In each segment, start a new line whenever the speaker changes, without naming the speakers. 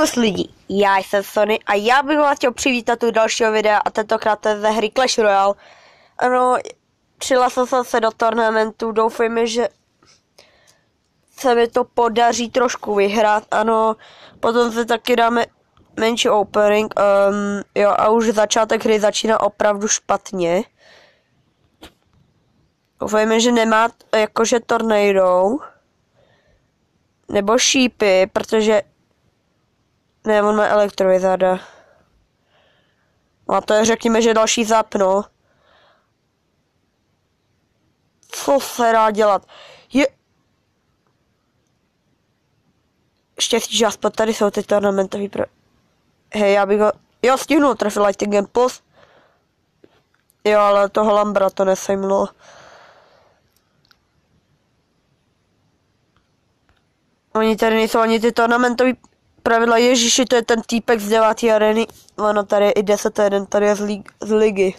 Servus lidi, já jsem Sony a já bych vás chtěl přivítat u dalšího videa a tentokrát je ze hry Clash Royale. Ano, přihlásil jsem se do turnamentu, doufejme, že se mi to podaří trošku vyhrát, ano, potom se taky dáme menší opening, jo, a už začátek hry začíná opravdu špatně. Doufejme, že nemá jakože tornado nebo šípy, protože ne, on má elektrovizarda. A to je, řekněme, že další zapno. Co se dá dělat? Je... Štěstí, že aspoň tady jsou ty turnamentový Hej, já bych ho... Jo, stihnul trefit Lighting Impulse. Jo, ale toho Lambra to nesejmlo. Oni tady nejsou ani ty turnamentový pravidla. Ježiši, to je ten týpek z 9. areny. Ono, tady je i 10. tady je z ligy.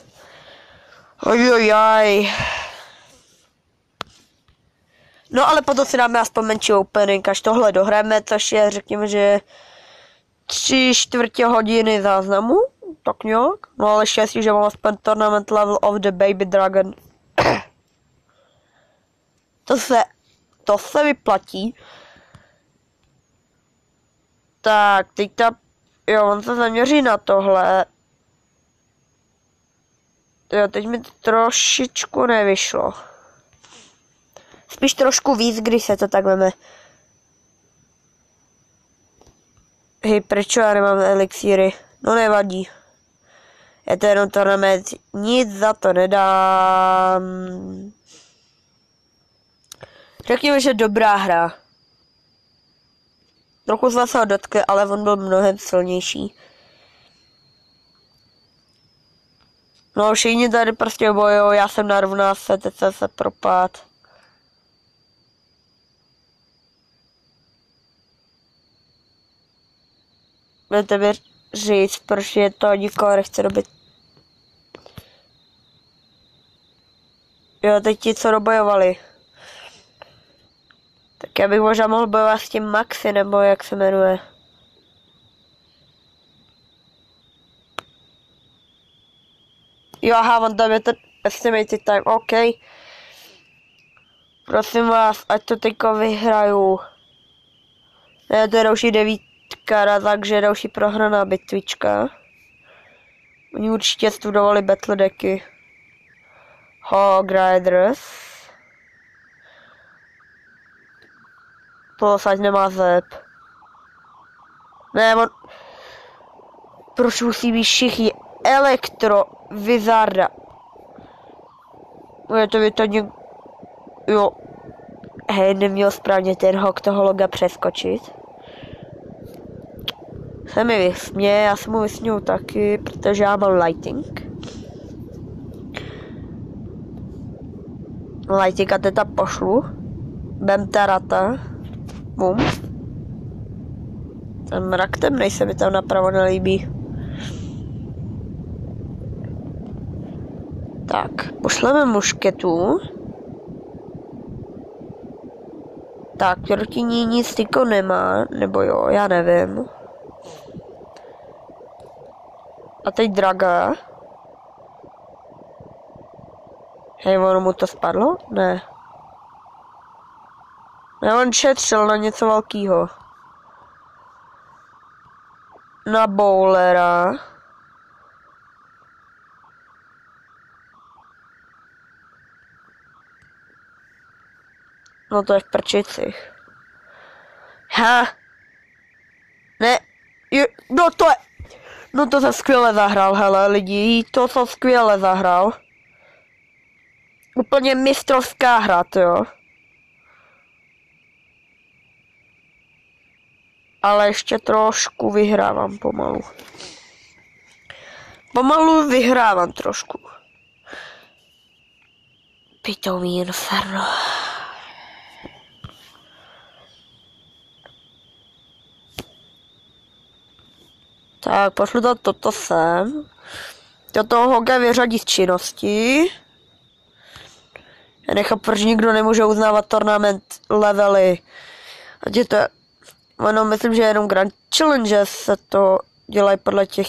Ojojaj. No ale potom si dáme aspoň menší opening, až tohle dohráme, což je, řekněme, že 3/4 hodiny záznamu, tak nějak. No ale štěstí, že mám aspoň tournament level of the baby dragon. To se vyplatí. Tak, teď jo, on se zaměří na tohle. Jo, teď mi to trošičku nevyšlo. Spíš trošku víc, když se to tak veme. Hej, proč já nemám elixíry? No nevadí. Je to jenom turnament, nic za to nedám. Řekněme, že dobrá hra. Trochu jsme se ho dotkli, ale on byl mnohem silnější. No všichni tady prostě bojou, já jsem narovná se, teď jsem se propad. Budete mi říct, proč je to nikoho nechce dobit. Jo, teď ti, co dobojovali. Tak já bych možná mohl bojovat s tím Maxi, nebo jak se jmenuje. Jo, aha, on tam je ten estimated time, OK. Prosím vás, ať to teďko vyhraju. Ne, to je další 9, takže další prohraná bitvička. Oni určitě studovali battle decky. Hog Riders. To ať nemá zep. Ne, on... Proč musí být všichni elektrovizarda? Je to vytadně... Jo. Hej, neměl správně ten hog toho loga přeskočit. Se mi vysměje, já se mu vysměju taky, protože já mám lighting. Lighting a teta pošlu. Bem tarata. Bum. Ten mrak temnej se mi tam napravo nelíbí. Tak, pošleme mušketu. Tak, proti ní nic tyko nemá, nebo jo, já nevím. A teď draga. Hej, ono mu to spadlo? Ne. Ne, on šetřil na něco velkýho. Na bowlera. No to je v prčicích. Ha! Ne, no to je... No to se skvěle zahrál, hele lidi, to se skvěle zahrál. Úplně mistrovská hra, jo. Ale ještě trošku vyhrávám pomalu. Pomalu vyhrávám trošku. Pitomý inferno. Tak, pošlu toto sem. Toto hoga vyřadí z činnosti. Já nechápu, proč nikdo nemůže uznávat turnament levely. Ať je to Ono, myslím, že jenom Grand Challenge se to dělají podle těch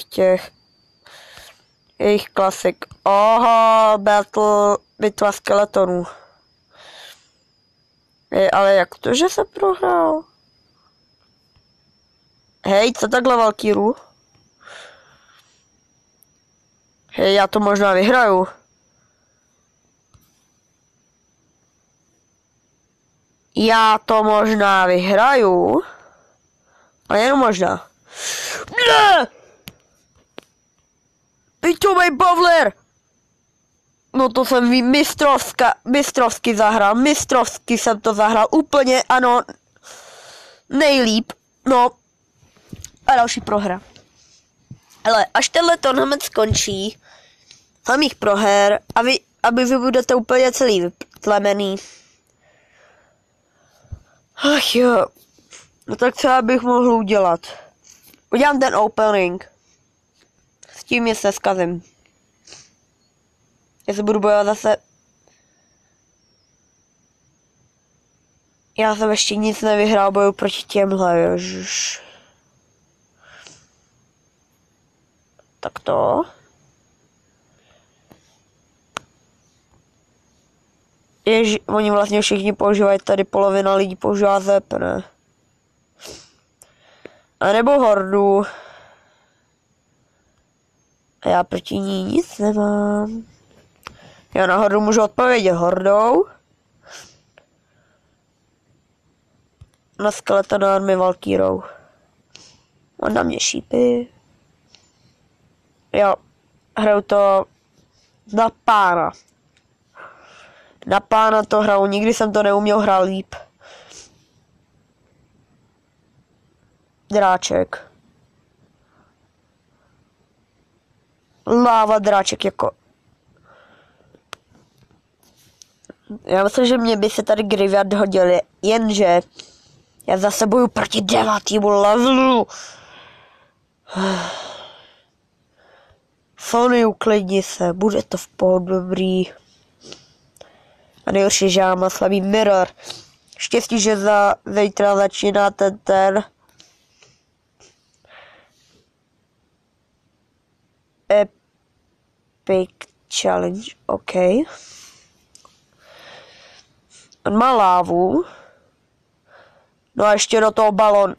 jejich klasik. Oho, Battle, bitva skeletonů. Ale jak to, že se prohrál? Hej, co takhle Valkýru? Hej, já to možná vyhraju. Já to možná vyhraju. Ale jenom možná. Ne! Pičovej bowler! No to jsem mistrovsky zahrál. Mistrovsky jsem to zahrál. Úplně, ano. Nejlíp. No. A další prohra. Ale až tenhle tournament skončí, samých proher, aby vy budete úplně celý vyplemený. Ach jo. No tak co já bych mohl udělat? Udělám ten opening. S tím je se zkazím. Jestli budu bojovat zase. Já jsem ještě nic nevyhrál, boju proti těmhle, ježiš. Tak to. Oni vlastně všichni používají, tady polovina lidí používá ZEP, ne? A nebo hordu. A já proti ní nic nemám. Já na hordu můžu odpovědět hordou. Na skeleton army Valkýrou. On na mě šípy. Jo, hraju to na pána. Na pána to hraju, nikdy jsem to neuměl hrát líp. Dráček. Láva dráček jako. Já myslím, že mě by se tady Graveyard hodil, jenže já zase boju proti 9. levelu. Sony, uklidni se, bude to v pohodě dobrý. A nejhorší, že já mám slabý mirror. Štěstí, že zítra začíná ten Epic Challenge, OK. On má lávu. No a ještě do toho balon.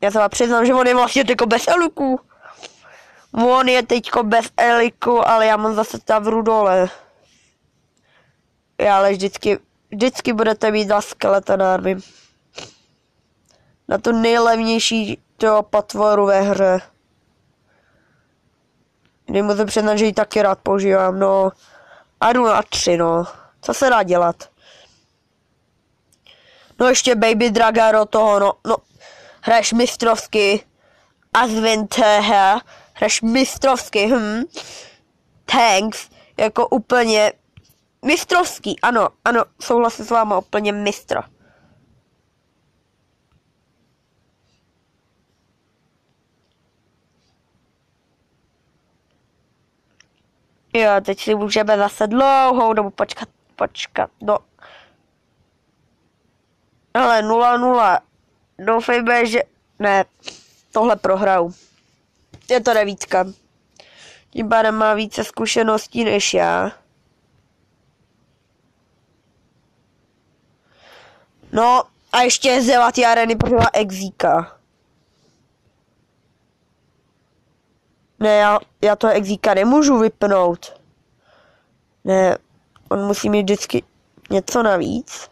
Já se vám přiznám, že on je vlastně teďko bez eliku. On je teďko bez eliku, ale já mám zase Tavru dole. Ale vždycky budete mít dva skeleton army. Na tu nejlevnější toho patvoru ve hře. Musím přiznat, že ji taky rád používám, no. A jdu na 3, no. Co se dá dělat? No ještě Baby Draga do toho, no. Hraješ mistrovsky. Azvintehe. Hraješ mistrovsky, Thanks. Jako úplně mistrovský, ano, souhlasím s váma, úplně mistro. Jo, teď si můžeme zase dlouhou dobu počkat, no. Ale 0-0, doufejme, že, ne, tohle prohraju. Je to 9. Tím pádem má více zkušeností než já. No, a ještě z 9. areny pořívá Exíka. Ne, já toho Exíka nemůžu vypnout. Ne, on musí mít vždycky něco navíc.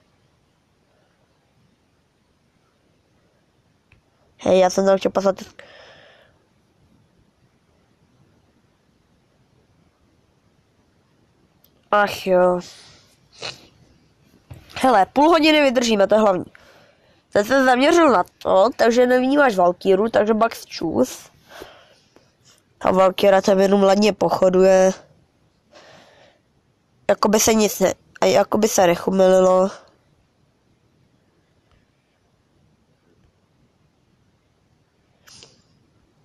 Hej, já jsem tam chtěl pasat. Ach jo. Hele, půl hodiny vydržíme, to je hlavní. Teď se zaměřil na to, takže nevnímáš Valkýru, takže Bugs Choose. Ta Valkyra tam jenom ladně pochoduje. Jakoby se nic ne... A jakoby se nechumililo.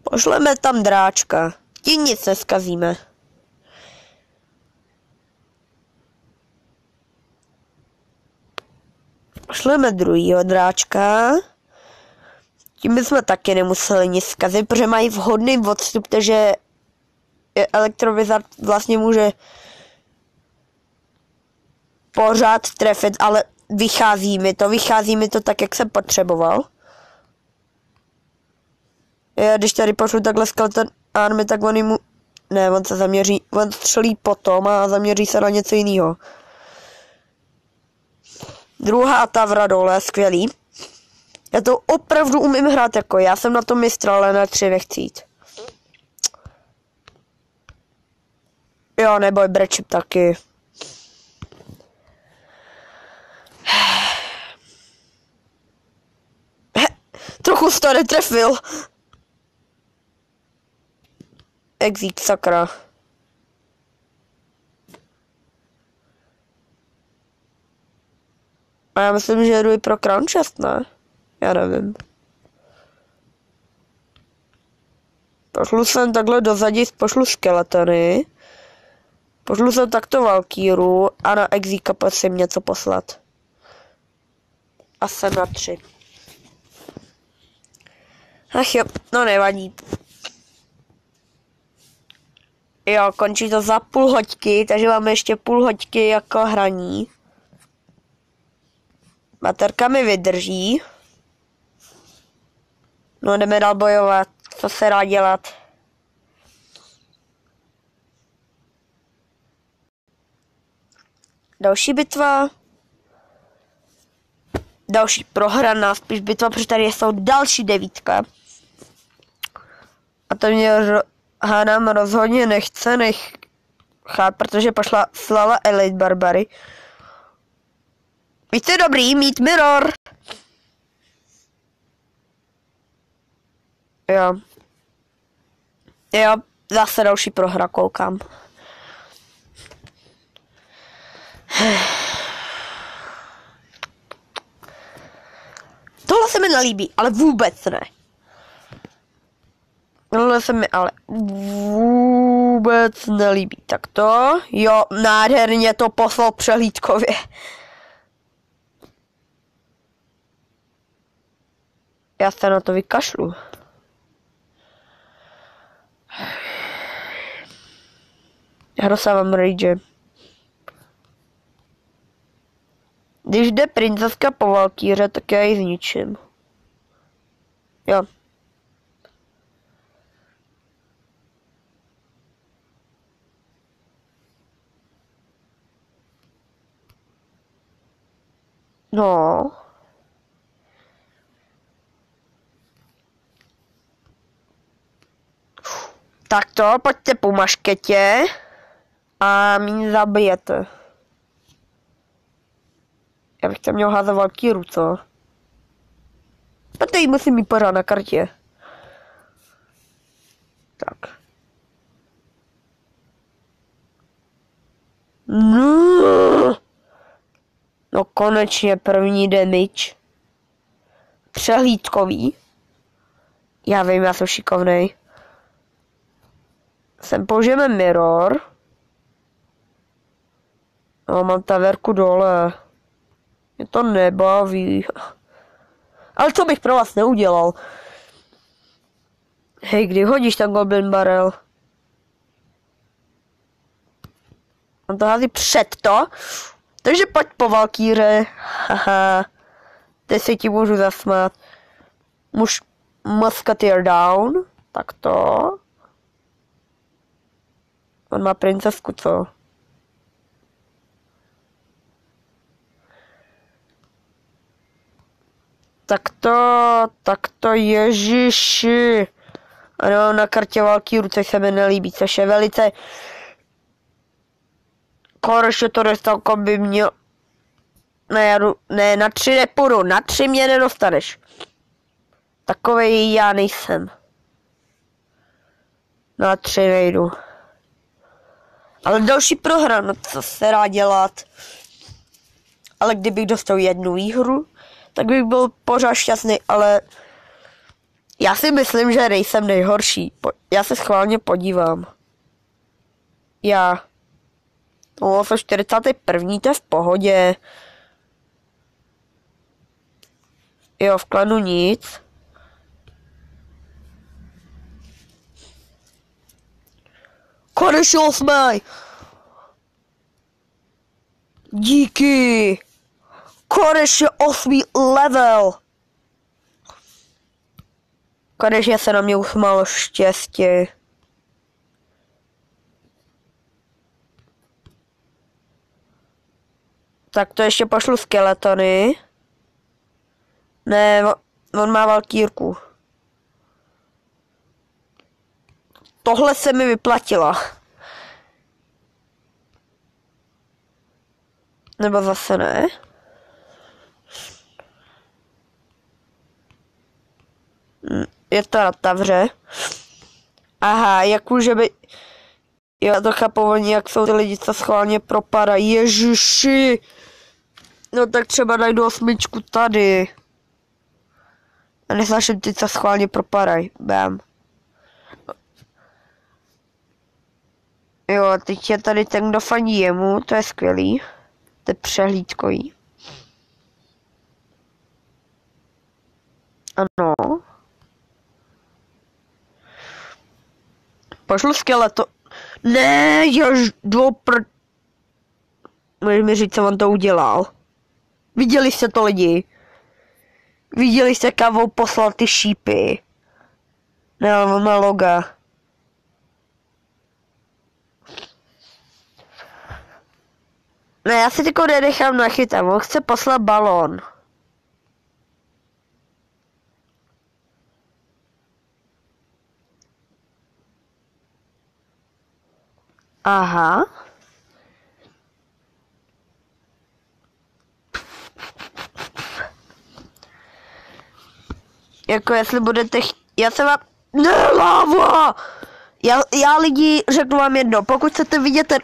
Pošleme tam dráčka. Tím nic neskazíme. Vyšleme druhýho dráčka. Tím bychom taky nemuseli nic zkazit, protože mají vhodný odstup, takže elektrovizor vlastně může pořád trefit, ale vychází mi to tak, jak jsem potřeboval. Já když tady pošlu takhle skeleton army, tak on se zaměří, on střelí potom a zaměří se na něco jiného. Druhá tavra dole, skvělý. Já to opravdu umím hrát jako, já jsem na tom mistr, ale na 3 vechcít. Jo, neboj, brečím taky. Trochu se to netrefil. Exík, sakra. A já myslím, že jdu i pro Crown Chest, ne? Já nevím. Pošlu sem takhle dozadit, pošlu skeletony. Pošlu sem takto Valkýru a na Exíka prosím něco poslat. A jsem na 3. Ach jo, no nevadí. Jo, končí to za půl hoďky, takže máme ještě půl hoďky jako hraní. Baterka mi vydrží. No jdeme dál bojovat, co se dá dělat. Další bitva. Další prohraná, spíš bitva, protože tady jsou další 9. A to mě hádám rozhodně nechce nechat, protože pošla slava Elite Barbary. Víte dobrý, mít mirror. Jo. Jo, zase další prohra, koukám. Tohle se mi nelíbí, ale vůbec ne. Tohle se mi ale vůbec nelíbí. Tak to, jo, nádherně to poslal přehlídkově. Já se na to vykašlu. Já dostávám rage. Když jde princeska po Valkýře, tak já ji zničím. Jo. No. Tak to, pojďte po mašketě a mě zabijete. Já bych tam měl házet Valkýru, co? A teď musím mít pořád na kartě. Tak. No konečně první damage. Přehlídkový. Já vím, já jsem šikovnej. Sem použijeme mirror. No, mám taverku dole. Mě to nebaví. Ale co bych pro vás neudělal? Hej, kdy hodíš ten Goblin Barrel? On to hází před to. Takže pojď po Valkýře. Haha. Teď se ti můžu zasmát. Musketeer down. Tak to. On má princesku, co? Tak to, ježiši. Ano, na kartě Valkýru, což se mi nelíbí, což je velice... Konečně to dostalko by měl... Ne, na 3 nepůjdu, na 3 mě nedostaneš. Takovej já nejsem. Na 3 nejdu. Ale další prohra, no co se dá dělat. Ale kdybych dostal 1 výhru, tak bych byl pořád šťastný, ale já si myslím, že nejsem nejhorší. Já se schválně podívám. No, jsem 41. To je v pohodě. Jo, v klanu nic. Konečně 8. Díky. Konečně 8. level. Konečně se na mě usmálo štěstí. Tak to ještě pošlu skeletony. Ne, on má valkýrku. Tohle se mi vyplatila. Nebo zase ne? Je to na tavře. Aha, jak může být... Já to chápu, oni jak jsou ty lidi, co schválně propadají. Ježiši! No tak třeba najdu 8 tady. A nesnáším ty, co schválně propadají. Bam. Jo, a teď je tady ten, kdo fandí jemu, to je skvělý. To je přehlídkový. Ano. Pošlu skeleto. Ne, já jdu Můžeš mi říct, co on to udělal. Viděli jste to lidi? Viděli jste, kam poslal ty šípy? Ne, on má loga. Ne, já si tyko nenechám nachytat, on chce poslat balón. Aha. Jako jestli budete já se vám... Ne, láva! Já lidi řeknu vám jedno, pokud chcete vidět ten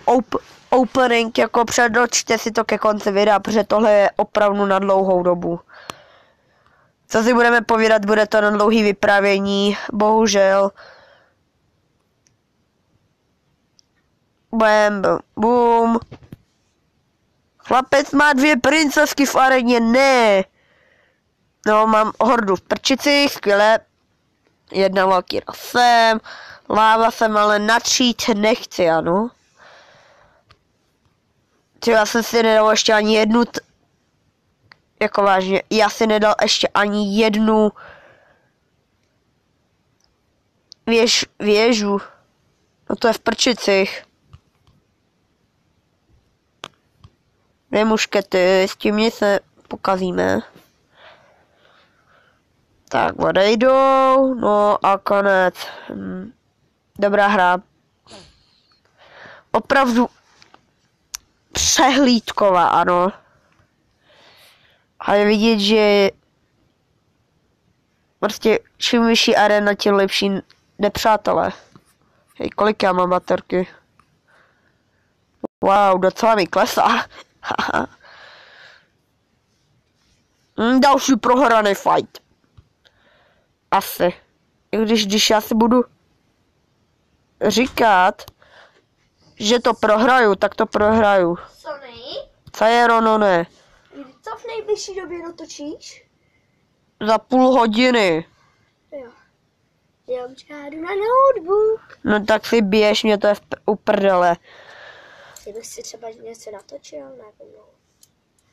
opening, jako předočte si to ke konci videa, protože tohle je opravdu na dlouhou dobu. Co si budeme povídat, bude to na dlouhý vyprávění, bohužel. Bam, boom. Chlapec má 2 princezky v areně, ne. No, mám hordu v prčici, skvěle. 1 valkýra sem. Láva jsem ale načít nechci, ano. Já jsem si nedal ještě ani jednu... Jako vážně, já si nedal ještě ani jednu... Věžu. No to je v prčicích. 2 muškety, s tím nic nepokazíme. Tak, odejdou, no a konec. Dobrá hra. Opravdu přehlídková, ano. A je vidět, že prostě čím vyšší arena, tím lepší nepřátelé. Hej, kolik já mám baterky? Wow, docela mi klesá. Další prohraný fight. Asi. Když já si budu říkat, že to prohraju, tak to prohraju.
Sony?
Co je Rono, ne?
Co v nejbližší době natočíš?
Za půl hodiny.
Jo. Já jdu na notebook.
No tak si běž, mě to je u prdele.
Kdybych si třeba něco natočil, nebo no.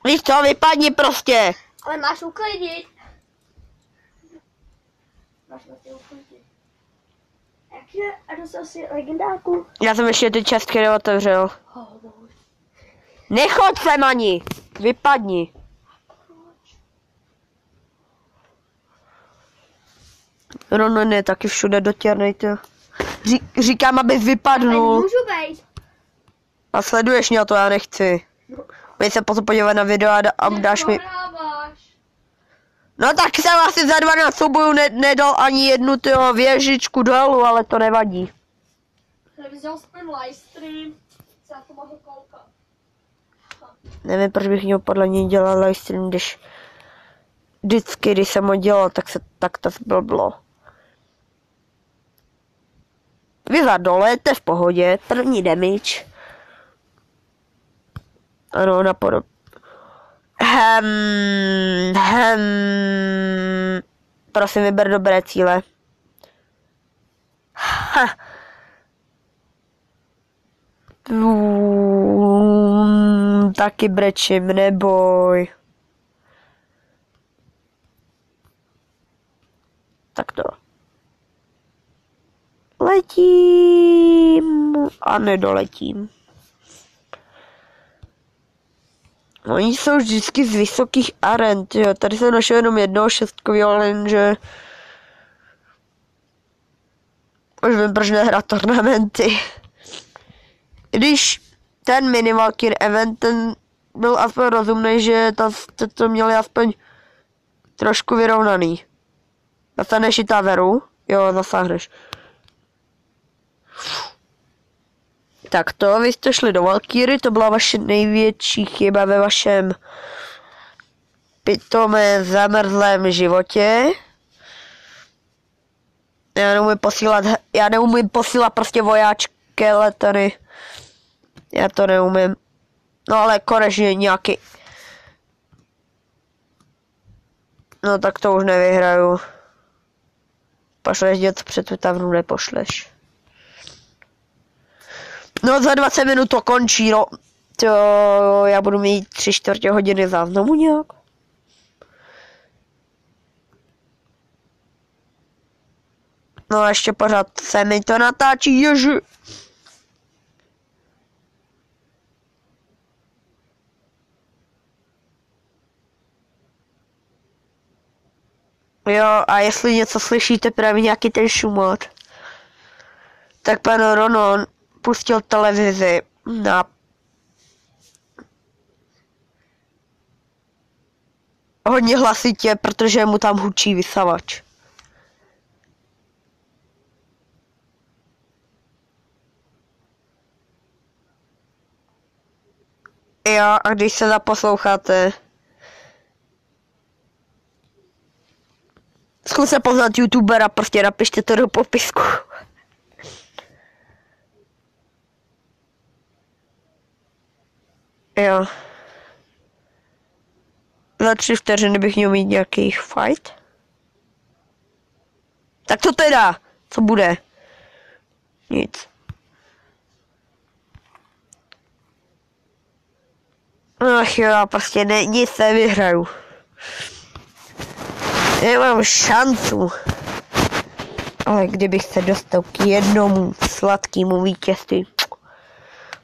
Víš co, vypadni prostě.
Ale máš uklidit. Máš na ty uklidit. Jak je? A dostal si legendáku?
Já jsem ještě ty čestky neotevřel.
Oh,
Nechoď sem ani. Vypadni. Rono ne, taky všude dotěrnej, to. Říkám, abys vypadnul.
Můžu bejt.
A sleduješ mě, to já nechci. Můj se potom podívat na video a dáš mi... No tak jsem asi za 12 soubojů nedal ani jednu tyho věžičku dolů, ale to nevadí.
Vzal jsem livestream, se na to mohl koukat.
Nevím, proč bych měl podle něj dělat livestream, když... Vždycky, když jsem ho dělal, tak to zblblo. Vy za dole, to je v pohodě, první damage. Ano, Prosím, vyber dobré cíle. Ha. Taky brečím, neboj. Tak to. Letím a nedoletím. Oni jsou vždycky z vysokých aren, jo. Tady jsem našel jenom jednoho šestkového, lenže už vím, proč nehrát turnamenty. Když ten mini Valkyr event, ten byl aspoň rozumný, že to měli aspoň trošku vyrovnaný. Dostaneš i taveru? Jo, zasáhneš. Tak to, vy jste šli do Valkyry, to byla vaše největší chyba ve vašem pitomé zamrzlém životě. Já neumím posílat prostě vojáčky letany. Já to neumím. No ale konečně nějaký. No tak to už nevyhraju. Pošleš něco před tu tavernu, nepošleš. No za 20 minut to končí, no. To já budu mít 3/4 hodiny záznamu nějak. No a ještě pořád se mi to natáčí, ježi. Jo, a jestli něco slyšíte, právě nějaký ten šumot, tak pan Ronon pustil televizi na hodně hlasitě, protože mu tam hučí vysavač. Jo, a když se zaposloucháte, zkuste poznat youtubera, prostě napište to do popisku. Jo. Za 3 vteřiny bych měl mít nějaký fight. Tak to teda, co bude? Nic. Ach jo, já prostě nic nevyhraju. Nemám šancu. Ale kdybych se dostal k jednomu sladkému vítězství,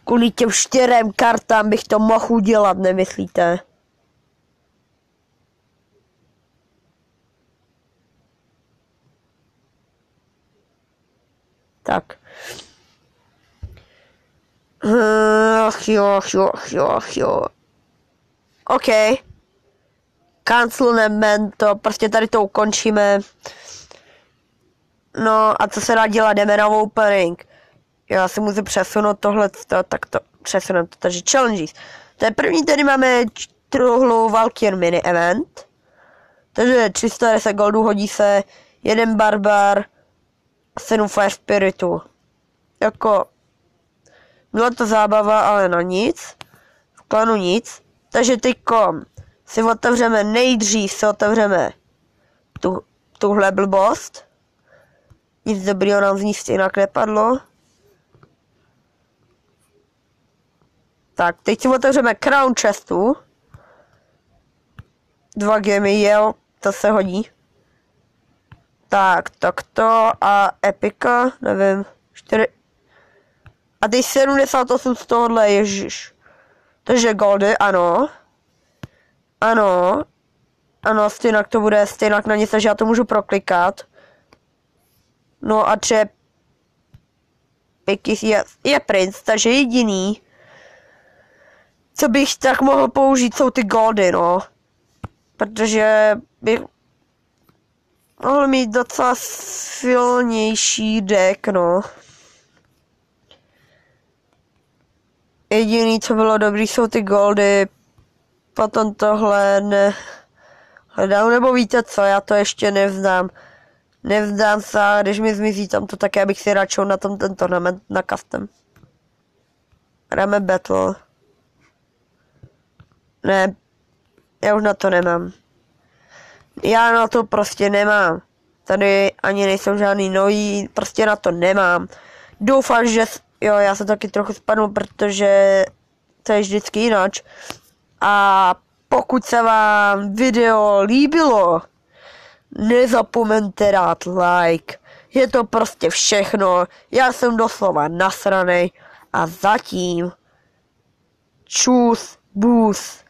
kvůli těm 4 kartám bych to mohl udělat, nemyslíte? Tak. Ach jo. OK. Cancelnement, to prostě tady to ukončíme. No a co se dá dělat, jdeme na opening. Já si musím přesunout tohle, tak to přesuneme to, takže challenges. To je první, tady máme truhlu Valkyr mini event. Takže 310 goldů, hodí se 1 barbar, 7 fire spiritů. Jako, byla to zábava, ale na nic. V klanu nic. Takže teďko si otevřeme, nejdřív si otevřeme tuhle blbost. Nic dobrýho nám z ní jinak nepadlo. Tak, teď si otevřeme Crown Chestu. 2 gemy, jo, to se hodí. Tak to a Epika, nevím, 4. A teď 78 z tohohle, ježiš. Takže goldy, ano. Ano, stejnak to bude, stejnak na nic, takže já to můžu proklikat. No a 3 piky je princ, takže jediný, co bych tak mohl použít, jsou ty goldy, no. Protože bych mohl mít docela silnější deck, no. Jediný, co bylo dobrý, jsou ty goldy. Potom tohle hledám, nebo víte co, já to ještě nevzdám. Nevzdám se, když mi zmizí tamto, tak já bych si radši na tom ten tournament na custom. Hrajeme battle. Ne. Já už na to nemám. Já na to prostě nemám. Tady ani nejsou žádný nový, prostě na to nemám. Doufám, že... Jo, já se taky trochu spadnu, protože to je vždycky jináč. A pokud se vám video líbilo, nezapomeňte dát like. Je to prostě všechno. Já jsem doslova nasranej. A zatím čus, bus.